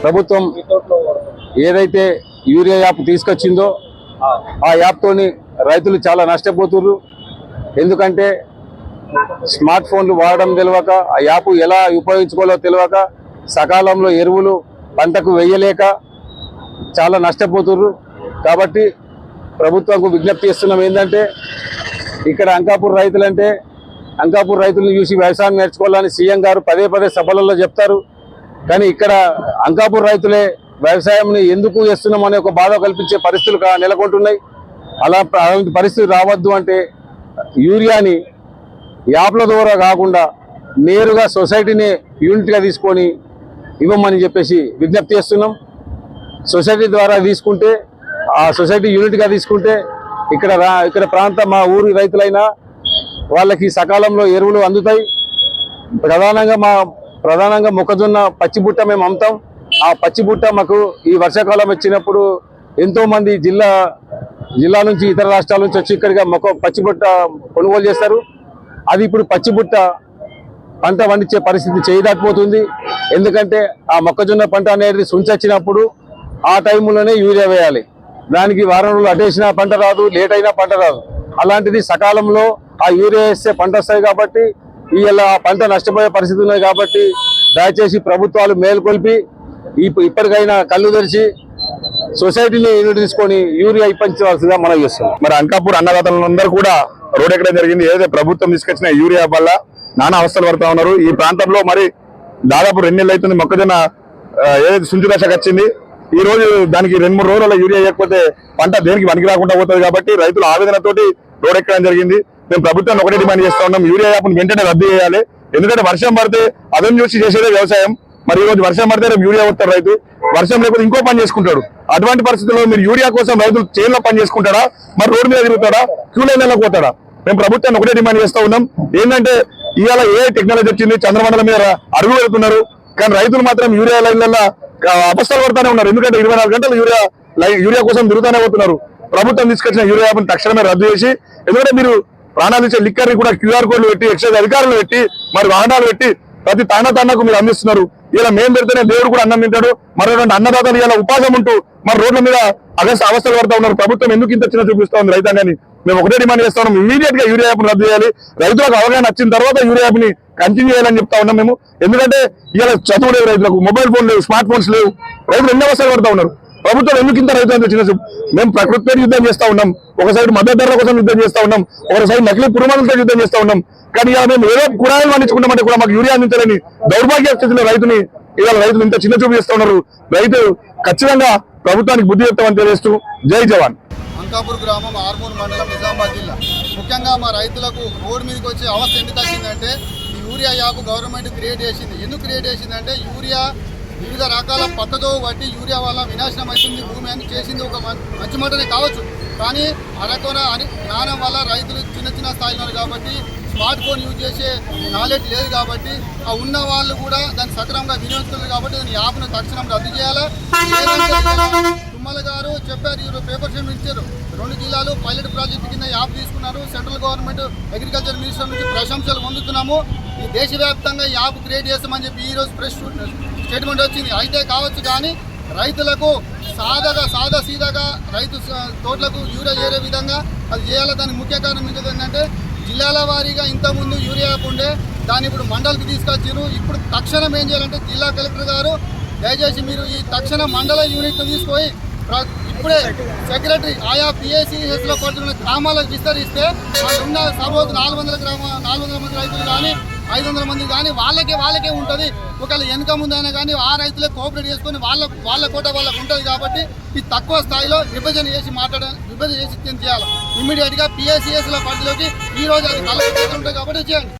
ప్రభుత్వం ఏదైతే urea app తీసుకొచ్చిందో ఆ యాప్తోని రైతులు చాలా నష్టపోతున్నారు. ఎందుకంటే స్మార్ట్ ఫోన్లు వాడడం తెలియక, ఆ యాప్ ఎలా ఉపయోగించుకోవాలో తెలియక, సకాలంలో ఎరువులు పంటకు వేయలేక చాలా నష్టపోతున్నారు. కాబట్టి ప్రభుత్వంకు విజ్ఞప్తి చేస్తున్నాం ఏంటంటే, ఇక్కడ అంకాపూర్ రైతులంటే అంకాపూర్ రైతులను చూసి వ్యవసాయం నేర్చుకోవాలని సీఎం గారు పదే పదే సభలలో చెప్తారు. కానీ ఇక్కడ అంకాపూర్ రైతులే వ్యవసాయంని ఎందుకు చేస్తున్నాం అనే ఒక బాధ కల్పించే పరిస్థితులు నెలకొంటున్నాయి. అలాంటి పరిస్థితి రావద్దు అంటే యూరియాని యాప్ల ద్వారా కాకుండా నేరుగా సొసైటీని యూనిట్గా తీసుకొని ఇవ్వమని చెప్పేసి విజ్ఞప్తి చేస్తున్నాం. సొసైటీ ద్వారా తీసుకుంటే, ఆ సొసైటీ యూనిట్గా తీసుకుంటే ఇక్కడ ప్రాంత మా ఊరి రైతులైనా వాళ్ళకి సకాలంలో ఎరువులు అందుతాయి. ప్రధానంగా మొక్కజొన్న పచ్చిబుట్ట మేము అమ్ముతాం. ఆ పచ్చిబుట్ట మాకు ఈ వర్షాకాలం వచ్చినప్పుడు ఎంతోమంది జిల్లా నుంచి ఇతర రాష్ట్రాల నుంచి వచ్చి ఇక్కడిగా పచ్చిబుట్ట కొనుగోలు చేస్తారు. అది ఇప్పుడు పచ్చిబుట్ట పంట పండించే పరిస్థితి చేయదాటిపోతుంది. ఎందుకంటే ఆ మొక్కజొన్న పంట అనేది సుంచొచ్చినప్పుడు ఆ టైంలోనే యూరియా వేయాలి. దానికి వారం రోజులు అటేసినా పంట రాదు, లేట్ అయినా పంట రాదు. అలాంటిది సకాలంలో ఆ యూరియా వేస్తే పంట వస్తాయి. కాబట్టి ఇలా పంట నష్టపోయే పరిస్థితి ఉన్నాయి. కాబట్టి దయచేసి ప్రభుత్వాలు మేల్కొల్పి ఇప్పటికైనా కళ్ళు తెరిచి సొసైటీని యూనిట్ తీసుకొని యూరియా ఇప్పించవలసిందిగా మనం చేస్తాం. మరి అంకాపూర్ అన్నదాతలందరూ కూడా రోడ్ ఎక్కడం జరిగింది. ఏదైతే ప్రభుత్వం తీసుకొచ్చిన యూరియా వల్ల నానా అవస్థలు పడుతూ ఉన్నారు. ఈ ప్రాంతంలో మరి దాదాపు 2 నెలలు అవుతుంది మొక్కజొన్న ఏదైతే సుంచు దశకు వచ్చింది. ఈ రోజు దానికి 2-3 రోజుల యూరియా వేయకపోతే పంట దేనికి పనికి రాకుండా పోతుంది. కాబట్టి రైతులు ఆవేదనతోటి రోడ్ ఎక్కడం జరిగింది. మేము ప్రభుత్వాన్ని ఒకటే డిమాండ్ చేస్తా ఉన్నాం, యూరియా యాప్ను వెంటనే రద్దు చేయాలి. ఎందుకంటే వర్షం పడితే అదను చూసి చేసేదే వ్యవసాయం. మరి ఈ రోజు వర్షం పడితే రేపు యూరియా వస్తారు రైతు, వర్షం లేకపోతే ఇంకో పని చేసుకుంటాడు. అటువంటి పరిస్థితుల్లో మీరు యూరియా కోసం రైతులు చేనులో పని చేసుకుంటాడా, మరి రోడ్డు మీద తిరుగుతాడా, క్యూ లైన్లకు పోతాడా? మేము ప్రభుత్వాన్ని ఒకటే డిమాండ్ చేస్తా ఉన్నాం. ఏంటంటే ఇవాళ ఏ టెక్నాలజీ వచ్చింది, చంద్రమండలం మీద అడుగు పెడుతున్నారు. కానీ రైతులు మాత్రం యూరియా లైన్లలో అపస్థలు పడుతూనే ఉన్నారు. ఎందుకంటే 24 గంటలు యూరియా కోసం తిరుగుతూనే పోతున్నారు. ప్రభుత్వం తీసుకొచ్చిన యూరియా యాప్ని తక్షణమే రద్దు చేసి, ఎందుకంటే మీరు ప్రాణాలు ఇచ్చే లిక్కర్ ని కూడా QR కోడ్లు పెట్టి, ఎక్సైజ్ అధికారులు పెట్టి, మరి వాహనాలు పెట్టి ప్రతి తాండాకు మీరు అందిస్తున్నారు. ఇలా మేము పెడితేనే దేవుడు కూడా అన్నం తింటాడు. మరొక అన్నదాతలు ఇలా ఉపాసం ఉంటూ మరి రోడ్ల మీద అవస్థలు పడుతూ ఉన్నారు. ప్రభుత్వం ఎందుకు ఇంత చిన్న చూపిస్తా ఉంది రైతాంగాన్ని? మేము ఒకటే డిమాండ్ చేస్తా ఉన్నాం, ఇమీడియట్ గా యూరియా యాప్ను రద్దు చేయాలి. రైతులకు అవగాహన వచ్చిన తర్వాత యూరియా యాప్ని కంటిన్యూ చేయాలని చెప్తా ఉన్నాం మేము. ఎందుకంటే ఇలా చదువు లేవు రైతులకు, మొబైల్ ఫోన్ లేవు, స్మార్ట్ ఫోన్స్ లేవు. రైతులు ఎన్ని అవస్థలు పడుతూ ఉన్నారు. ప్రభుత్వం ఎందుకు ఇంత రైతులంతా చిన్న చూపు? మేము ప్రకృతితో యుద్ధం చేస్తా ఉన్నాం, ఒక సైడ్ మద్దతు ధరల కోసం యుద్ధం చేస్తా ఉన్నాం, ఒక సైడ్ నకిలీ పురుమాలతో యుద్ధం చేస్తా ఉన్నాం. కానీ ఇలా మేము ఏదో కూరగాయలు పండించుకుంటామంటే కూడా మాకు యూరియా అందించాలని దౌర్భాగ్య స్థితిలో రైతుని ఇవాళ రైతులు ఇంత చిన్న చూపు చేస్తా ఉన్నారు. రైతు ఖచ్చితంగా ప్రభుత్వానికి బుద్ధి చెప్తామని తెలియజేస్తూ జై జవాన్. అంకాపూర్ గ్రామం, ఆర్మూర్ మండలం, నిజామాబాద్ జిల్లా. ముఖ్యంగా మా రైతులకు రోడ్డు మీదకి వచ్చే అవస్థ ఎందుకు వచ్చిందంటే, ఈ యూరియా యాప్ గవర్నమెంట్ క్రియేట్ చేసింది. ఎందుకు క్రియేట్ చేసిందంటే, యూరియా వివిధ రకాల పద్ధతో బట్టి యూరియా వల్ల వినాశనం అవుతుంది భూమి అని చేసింది. ఒక మంచి మాటనే కావచ్చు, కానీ అరకొన జ్ఞానం వల్ల రైతులు చిన్న స్థాయిలో కాబట్టి స్మార్ట్ ఫోన్ యూజ్ చేసే నాలెడ్జ్ లేదు. కాబట్టి ఆ ఉన్న వాళ్ళు కూడా దాన్ని సక్రమంగా వినియోగిస్తున్నారు. కాబట్టి దాని యాప్ను తక్షణం రద్దు చేయాలి. తుమ్మల గారు చెప్పారు, ఈరోజు పేపర్ షేమ్ ఇచ్చారు. 2 జిల్లాలు పైలట్ ప్రాజెక్టు కింద యాప్ తీసుకున్నారు. సెంట్రల్ గవర్నమెంట్ అగ్రికల్చర్ మినిస్టర్ నుంచి ప్రశంసలు పొందుతున్నాము. ఈ దేశవ్యాప్తంగా యాప్ క్రియేట్ చేస్తామని చెప్పి ఈరోజు ప్రెస్ స్టేట్మెంట్ వచ్చింది. అయితే కావచ్చు, కానీ రైతులకు సాదా సీదాగా రైతు తోటలకు యూరియా చేరే విధంగా అది చేయాలి. దానికి ముఖ్య కారణం ఏంటంటే, జిల్లాల వారీగా ఇంతకుముందు యూరియా యాప్ ఉండే, దాన్ని ఇప్పుడు మండలికి తీసుకొచ్చారు. ఇప్పుడు తక్షణం ఏం చేయాలంటే, జిల్లా కలెక్టర్ గారు దయచేసి మీరు ఈ తక్షణ మండల యూనిట్ను తీసుకొని ఇప్పుడే సెక్రటరీ ఆయా PACSలో పడుతున్న గ్రామాలకు విస్తరిస్తే ఉన్న సపోజ్ 400 మంది రైతులు కానీ 500 మంది కానీ వాళ్ళకే ఉంటుంది. ఒకవేళ వెనక ముందైనా కానీ ఆ రైతులే కోఆపరేట్ చేసుకొని వాళ్ళ కోట వాళ్ళకు ఉంటుంది. కాబట్టి ఇది తక్కువ స్థాయిలో విభజన చేసి చేయాలి. ఇమ్మీడియట్గా PACSల పరిధిలోకి ఈరోజు అది కలెక్టర్ ఉంటుంది కాబట్టి చేయండి.